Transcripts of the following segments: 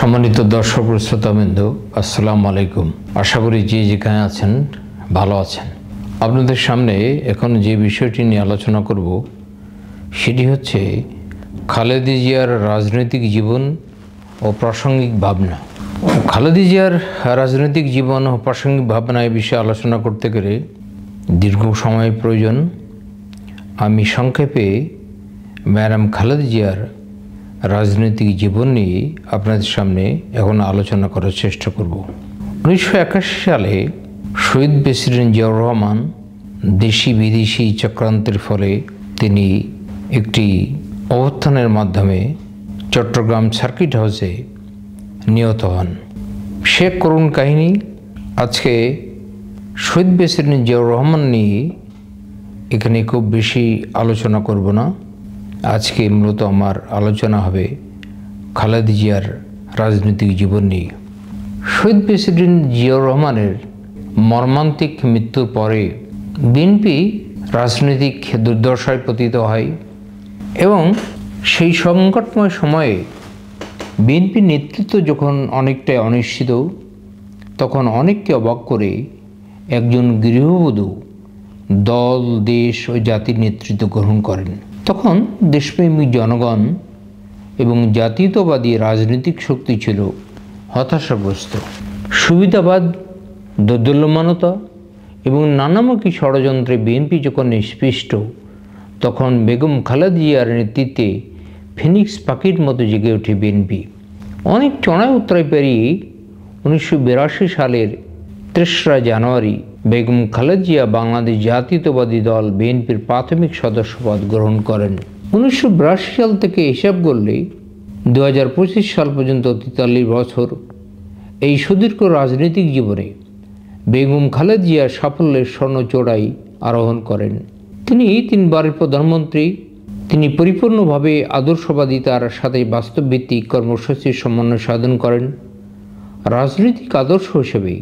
সম্মানিত দর্শক শ্রোতাবৃন্দ, আসসালামু আলাইকুম। আশা করি যে যেখানে আছেন ভালো আছেন। আপনাদের সামনে এখন যে বিষয়টি নিয়ে আলোচনা করব সেটি হচ্ছে খালেদা জিয়ার রাজনৈতিক জীবন ও প্রাসঙ্গিক ভাবনা। খালেদা জিয়ার রাজনৈতিক জীবন ও প্রাসঙ্গিক ভাবনা এই বিষয়ে আলোচনা করতে গেলে দীর্ঘ সময় প্রয়োজন। আমি সংক্ষেপে ম্যাডাম খালেদা জিয়ার রাজনৈতিক জীবন নিয়ে আপনাদের সামনে এখন আলোচনা করার চেষ্টা করব। 1981 সালে শহীদ প্রেসিডেন্ট জিয়াউর রহমান দেশি বিদেশি চক্রান্তের ফলে তিনি একটি অভ্যুত্থানের মাধ্যমে চট্টগ্রাম সার্কিট হাউসে নিহত হন। সে করুণ কাহিনী। আজকে শহীদ প্রেসিডেন্ট জিয়াউর রহমান নিয়ে এখানে খুব বেশি আলোচনা করব না। আজকে মূলত আমার আলোচনা হবে খালেদা জিয়ার রাজনৈতিক জীবন নিয়ে। শহীদ প্রেসিডেন্ট জিয়াউর রহমানের মর্মান্তিক মৃত্যুর পরে বিএনপি রাজনৈতিক দুর্দশায় পতিত হয় এবং সেই সংকটময় সময়ে বিএনপি নেতৃত্ব যখন অনেকটাই অনিশ্চিত, তখন অনেককে অবাক করে একজন গৃহবধূ দল, দেশ ও জাতির নেতৃত্ব গ্রহণ করেন। তখন দেশপ্রেমিক জনগণ এবং জাতীয়তাবাদী রাজনৈতিক শক্তি ছিল হতাশাগ্রস্ত। সুবিধাবাদ, দোদুল্যমানতা এবং নানামুখী ষড়যন্ত্রে বিএনপি যখন নিষ্পৃষ্ট, তখন বেগম খালেদা জিয়ার নেতৃত্বে ফিনিক্স পাখির মতো জেগে ওঠে বিএনপি। অনেক চড়াই উতরাই পেরিয়ে 1982 সালের 3রা জানুয়ারি বেগম খালেদা জিয়া বাংলাদেশ জাতীয়তাবাদী দল বিএনপির প্রাথমিক সদস্যপদ গ্রহণ করেন। 1982 সাল থেকে হিসাব করলে 2025 সাল পর্যন্ত 43 বছর এই সুদীর্ঘ রাজনৈতিক জীবনে বেগম খালেদা জিয়া সাফল্যের স্বর্ণচূড়ায় আরোহণ করেন। তিনি 3বারের প্রধানমন্ত্রী। তিনি পরিপূর্ণভাবে আদর্শবাদিতার সাথে বাস্তবভিত্তিক কর্মসূচির সমন্বয় সাধন করেন। রাজনৈতিক আদর্শ হিসেবে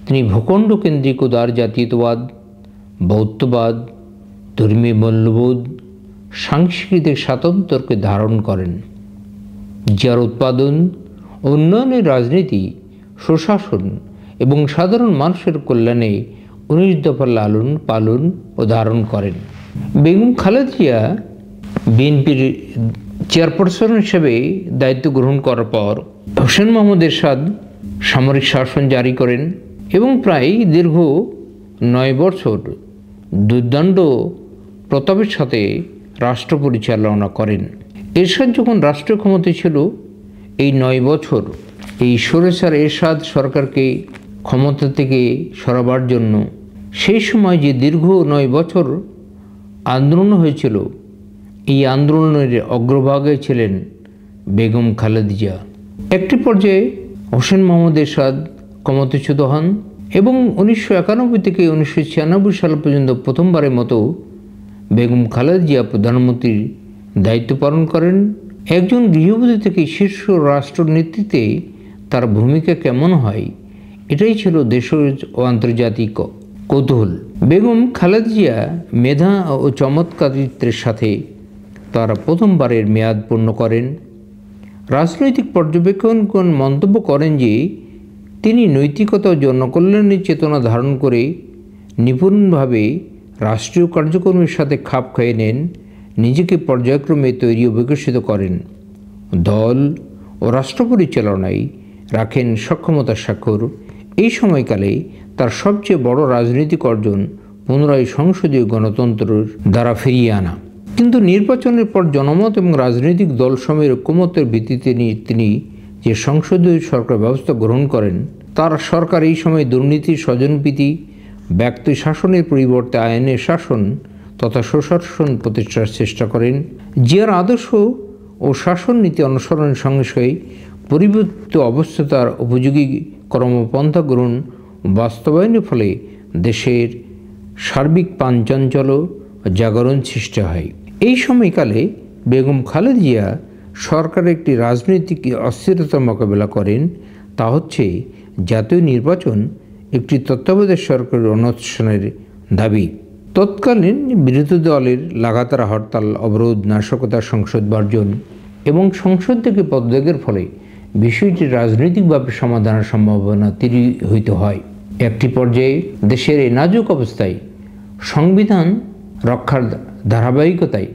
তিনি ভূখণ্ড কেন্দ্রিক উদার জাতীয়তাবাদ, বৌদ্ধবাদ, ধর্মীয় মূল্যবোধ, সাংস্কৃতিক স্বাতন্ত্র্যকে ধারণ করেন। যার উৎপাদন, উন্নয়নের রাজনীতি, সুশাসন এবং সাধারণ মানুষের কল্যাণে 19 দফা লালন পালন ও ধারণ করেন। বেগম খালেদা জিয়া বিএনপির চেয়ারপারসন হিসেবে দায়িত্ব গ্রহণ করার পর হোসেন মোহাম্মদ এরশাদ সামরিক শাসন জারি করেন এবং প্রায় দীর্ঘ 9 বছর দুর্দণ্ড প্রতাপের সাথে রাষ্ট্র পরিচালনা করেন। এরশাদ যখন রাষ্ট্র ক্ষমতায় ছিল, এই 9 বছর এই স্বৈরাচার এরশাদ সরকারকে ক্ষমতা থেকে সরাবার জন্য সেই সময় যে দীর্ঘ 9 বছর আন্দোলন হয়েছিল, এই আন্দোলনের অগ্রভাগে ছিলেন বেগম খালেদা জিয়া। একটি পর্যায়ে হোসেন মোহাম্মদ এরশাদ ক্ষমতাচ্যুত হন এবং 1991 থেকে 1996 সাল পর্যন্ত প্রথমবারের মতো বেগম খালেদা জিয়া প্রধানমন্ত্রীর দায়িত্ব পালন করেন। একজন গৃহবধূ থেকে শীর্ষ রাষ্ট্র নেতৃত্বে তার ভূমিকা কেমন হয়, এটাই ছিল দেশের ও আন্তর্জাতিক কৌতূহল। বেগম খালেদা জিয়া মেধা ও চমৎকারিত্বের সাথে তার প্রথমবারের মেয়াদ পূর্ণ করেন। রাজনৈতিক পর্যবেক্ষকগণ মন্তব্য করেন যে তিনি নৈতিকতা ও জনকল্যাণের চেতনা ধারণ করে নিপুণভাবে রাষ্ট্রীয় কার্যক্রমের সাথে খাপ খাইয়ে নেন, নিজেকে পর্যায়ক্রমে তৈরি ও বিকশিত করেন, দল ও রাষ্ট্র পরিচালনায় রাখেন সক্ষমতার স্বাক্ষর। এই সময়কালে তার সবচেয়ে বড় রাজনৈতিক অর্জন পুনরায় সংসদীয় গণতন্ত্রের দ্বারা ফিরিয়ে আনা। কিন্তু নির্বাচনের পর জনমত এবং রাজনৈতিক দলসমূহের ঐকমত্যের ভিত্তিতে তিনি যে সংসদীয় সরকার ব্যবস্থা গ্রহণ করেন, তার সরকার এই সময় দুর্নীতি, স্বজনপ্রীতি, ব্যক্তি শাসনের পরিবর্তে আইনের শাসন তথা সুশাসন প্রতিষ্ঠার চেষ্টা করেন। জিয়ার আদর্শ ও শাসন নীতি অনুসরণের সঙ্গে সঙ্গে পরিবর্তিত অবস্থার উপযোগী কর্মপন্থা গ্রহণ বাস্তবায়নের ফলে দেশের সার্বিক প্রাণচাঞ্চল্য ও জাগরণ সৃষ্টি হয়। এই সময়কালে বেগম খালেদা জিয়া সরকারের একটি রাজনৈতিক অস্থিরতার মোকাবেলা করেন। তা হচ্ছে জাতীয় নির্বাচন, একটি তত্ত্বাবধায়ক সরকারের অনুষ্ঠানের দাবি। তৎকালীন বিরোধী দলের লাগাতার হরতাল, অবরোধ, নাশকতা, সংসদ বর্জন এবং সংসদ থেকে পদত্যাগের ফলে বিষয়টি রাজনৈতিকভাবে সমাধানের সম্ভাবনা তৈরি হইতে হয়। একটি পর্যায়ে দেশের এই নাজুক অবস্থায় সংবিধান রক্ষার ধারাবাহিকতায়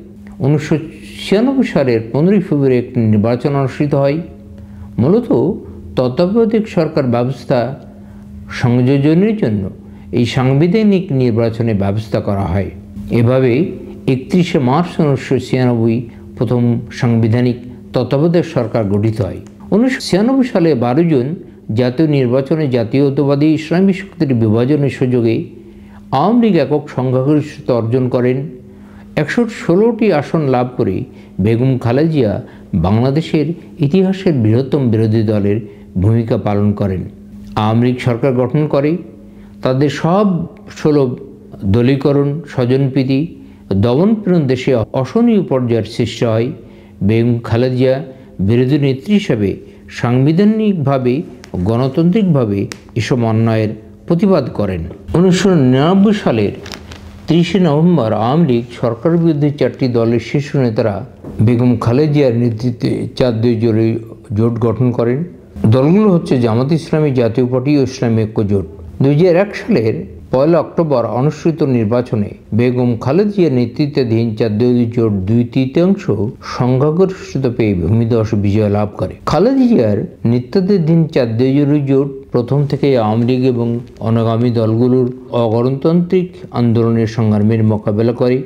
1996 সালের 15 ফেব্রুয়ারি একটি নির্বাচন অনুষ্ঠিত হয়। মূলত তত্ত্বাবধায়ক সরকার ব্যবস্থা সংযোজনের জন্য এই সাংবিধানিক নির্বাচনের ব্যবস্থা করা হয়। এভাবে 31 মার্চ 1996 প্রথম সাংবিধানিক তত্ত্বাবধায়ক সরকার গঠিত হয়। 1996 সালে 12 জুন জাতীয় নির্বাচনে জাতীয়তাবাদী ইসলামী শক্তির বিভাজনের সুযোগে আওয়ামী লীগ একক সংখ্যাগরিষ্ঠতা অর্জন করেন। 116টি আসন লাভ করে বেগম খালেদা জিয়া বাংলাদেশের ইতিহাসের বৃহত্তম বিরোধী দলের ভূমিকা পালন করেন। আওয়ামী লীগ সরকার গঠন করে তাদের সব সুলভ দলীকরণ, স্বজনপ্রীতি, দমনপীড়ন দেশে অসহনীয় পর্যায়ের সৃষ্টি হয়। বেগম খালেদা জিয়া বিরোধী নেত্রী হিসাবে সাংবিধানিকভাবে গণতান্ত্রিকভাবে এসব অন্যায়ের প্রতিবাদ করেন। 1999 সালের 30 নভেম্বর আওয়ামী লীগ সরকারের বিরুদ্ধে 4টি দলের শীর্ষ নেতারা বেগম খালেদা জিয়ার নেতৃত্বে 4 জোট গঠন করেন। দলগুলো হচ্ছে জামাত ইসলামী, জাতীয় পার্টি ও ইসলামী ঐক্য জোট। 2001 সালের 1 অক্টোবর অনুষ্ঠিত নির্বাচনে বেগম খালেদা জিয়ার নেতৃত্বাধীন 4 জোট 2/3 সংখ্যাগরিষ্ঠতা পেয়ে ভূমিধস বিজয় লাভ করে। খালেদা জিয়ার নেতৃত্বাধীন 4 জোট প্রথম থেকে আওয়ামী লীগ এবং অনাগামী দলগুলোর অগণতান্ত্রিক আন্দোলনের সংগ্রামের মোকাবেলা করে।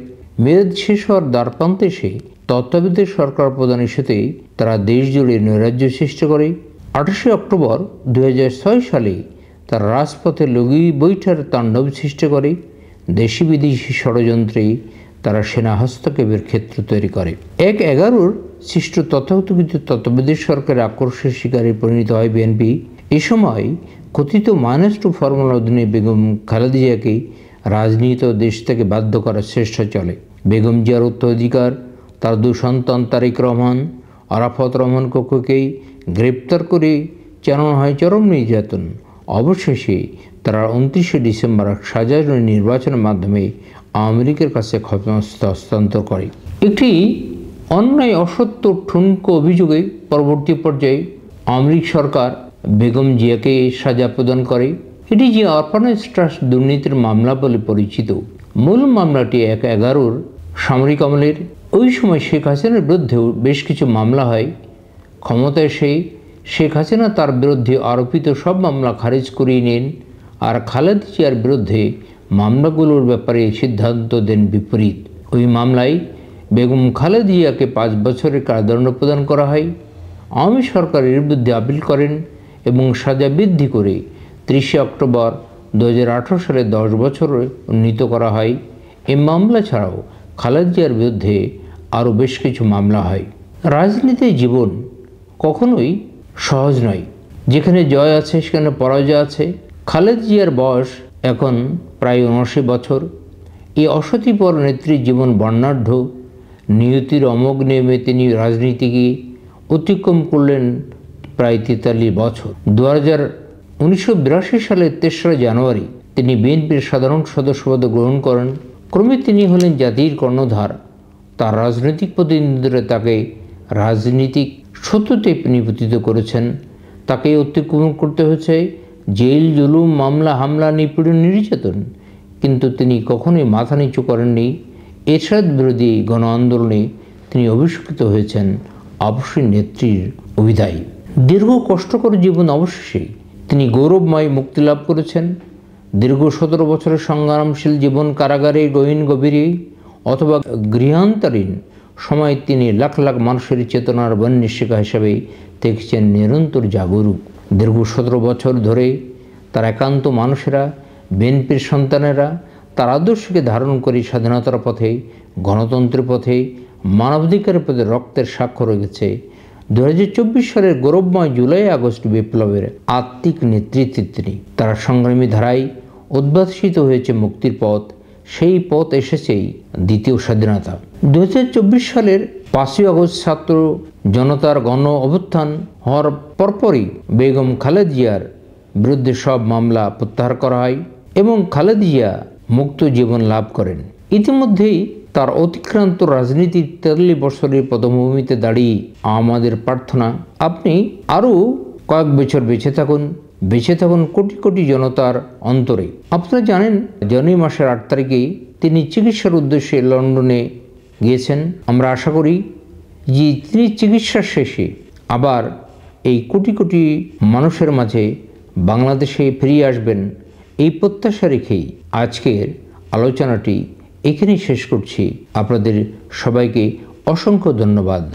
মেয়াদ শেষ হওয়ার দ্বারপ্রান্তে এসে তত্ত্বাবধায়ক সরকার প্রধানের সাথে তারা দেশ জুড়ে নৈরাজ্য সৃষ্টি করে। 28 অক্টোবর 2006 সালে তারা রাজপথে লগি বৈঠার তাণ্ডব সৃষ্টি করে। দেশি বিদেশি ষড়যন্ত্রে তারা সেনা হস্তক্ষেপের ক্ষেত্র তৈরি করে। 1/11 সৃষ্ট তথাকথিত তত্ত্বাবধায়ক সরকারের আক্রোশের শিকারে পরিণত হয় বিএনপি। এ সময় কথিত -2 ফর্মুলার অধীনে বেগম খালেদা জিয়াকে রাজনীতি ও দেশ থেকে বাধ্য করার চেষ্টা চলে। বেগম জিয়ার উত্তরাধিকার তার 2 সন্তান তারেক রহমান, আরাফাত রহমান কক্ষকেই গ্রেপ্তার করে চালানো হয় চরম নির্যাতন। অবশেষে তারা 29 ডিসেম্বর সাধারণ নির্বাচনের মাধ্যমে আওয়ামী লীগের কাছে ক্ষমতা হস্তান্তর করে। একটি অন্যায়, অসত্য, ঠুনকো অভিযোগে পরবর্তী পর্যায়ে আওয়ামী লীগ সরকার বেগম জিয়াকে সাজা প্রদান করে। এটি যে অরফানেজ ট্রাস্ট দুর্নীতির মামলা বলে পরিচিত। মূল মামলাটি 1/11 সামরিক আমলের। ওই সময় শেখ হাসিনার বিরুদ্ধেও বেশ কিছু মামলা হয়। ক্ষমতায় সেই শেখ হাসিনা তার বিরুদ্ধে আরোপিত সব মামলা খারিজ করিয়ে নেন, আর খালেদা জিয়ার বিরুদ্ধে মামলাগুলোর ব্যাপারে সিদ্ধান্ত দেন বিপরীত। ওই মামলায় বেগম খালেদা জিয়াকে 5 বছরের কারাদণ্ড প্রদান করা হয়। আওয়ামী সরকার এর বিরুদ্ধে আপিল করেন এবং সাজা বৃদ্ধি করে 30 অক্টোবর 2018 সালে 10 বছরে উন্নীত করা হয়। এই মামলা ছাড়াও খালেদা জিয়ার বিরুদ্ধে আরও বেশ কিছু মামলা হয়। রাজনীতির জীবন কখনোই সহজ নয়। যেখানে জয় আছে সেখানে পরাজয় আছে। খালেদা জিয়ার বয়স এখন প্রায় 79 বছর। এই অসতিপর নেত্রীর জীবন বর্ণাঢ্য। নিয়তির অমোঘ নিয়মে তিনি রাজনীতিকে অতিক্রম করলেন প্রায় 43 বছর। 1982 সালের 3রা জানুয়ারি তিনি বিএনপির সাধারণ সদস্যপদ গ্রহণ করেন। ক্রমে তিনি হলেন জাতির কর্ণধার। তার রাজনৈতিক প্রতিনিধিরা তাকে রাজনীতিক সত্যতে নিবেদিত করেছেন। তাকে অতিক্রম করতে হয়েছে জেল, জুলুম, মামলা, হামলা, নিপীড়ন, নির্যাতন, কিন্তু তিনি কখনোই মাথা নিচু করেননি। এরশাদ বিরোধী গণ আন্দোলনে তিনি অভিষিক্ত হয়েছেন অবশ্যই নেত্রীর অভিধায়। দীর্ঘ কষ্টকর জীবন অবশেষে তিনি গৌরবময় মুক্তি লাভ করেছেন। দীর্ঘ 17 বছরের সংগ্রামশীল জীবন কারাগারে, গভীরে অথবা গৃহান্তরীণ সময় তিনি লাখ লাখ মানুষের চেতনার বন্যশিকা হিসাবে থেকেছেন নিরন্তর জাগরুক। দীর্ঘ 17 বছর ধরে তার একান্ত মানুষেরা, বিএনপির সন্তানেরা তার আদর্শকে ধারণ করে স্বাধীনতার পথে, গণতন্ত্রের পথে, মানবাধিকারের পথে রক্তের স্বাক্ষর রেখেছে। 2024 সালের গৌরবময় জুলাই আগস্ট বিপ্লবের আত্মিক নেতৃত্বে তিনি তার সংগ্রামী ধারায় উদ্ভাসিত হয়েছে মুক্তির পথ। সেই পথ এসেছেই দ্বিতীয় স্বাধীনতা। 2024 সালের 5 আগস্ট ছাত্র জনতার গণ অভ্যুত্থান হওয়ার পরপরই বেগম খালেদা জিয়ার বিরুদ্ধে সব মামলা প্রত্যাহার করা হয় এবং খালেদা জিয়া মুক্ত জীবন লাভ করেন। ইতিমধ্যেই তার অতিক্রান্ত রাজনীতির 43 বছরের পদভূমিতে দাঁড়িয়ে আমাদের প্রার্থনা, আপনি আরও কয়েক বছর বেঁচে থাকুন কোটি কোটি জনতার অন্তরে। আপনারা জানেন, জানুয়ারি মাসের 8 তারিখে তিনি চিকিৎসার উদ্দেশ্যে লন্ডনে গিয়েছেন। আমরা আশা করি যে তিনি চিকিৎসার শেষে আবার এই কোটি কোটি মানুষের মাঝে বাংলাদেশে ফিরিয়ে আসবেন, এই প্রত্যাশা রেখেই আজকের আলোচনাটি এখানেই শেষ করছি। আপনাদের সবাইকে অসংখ্য ধন্যবাদ।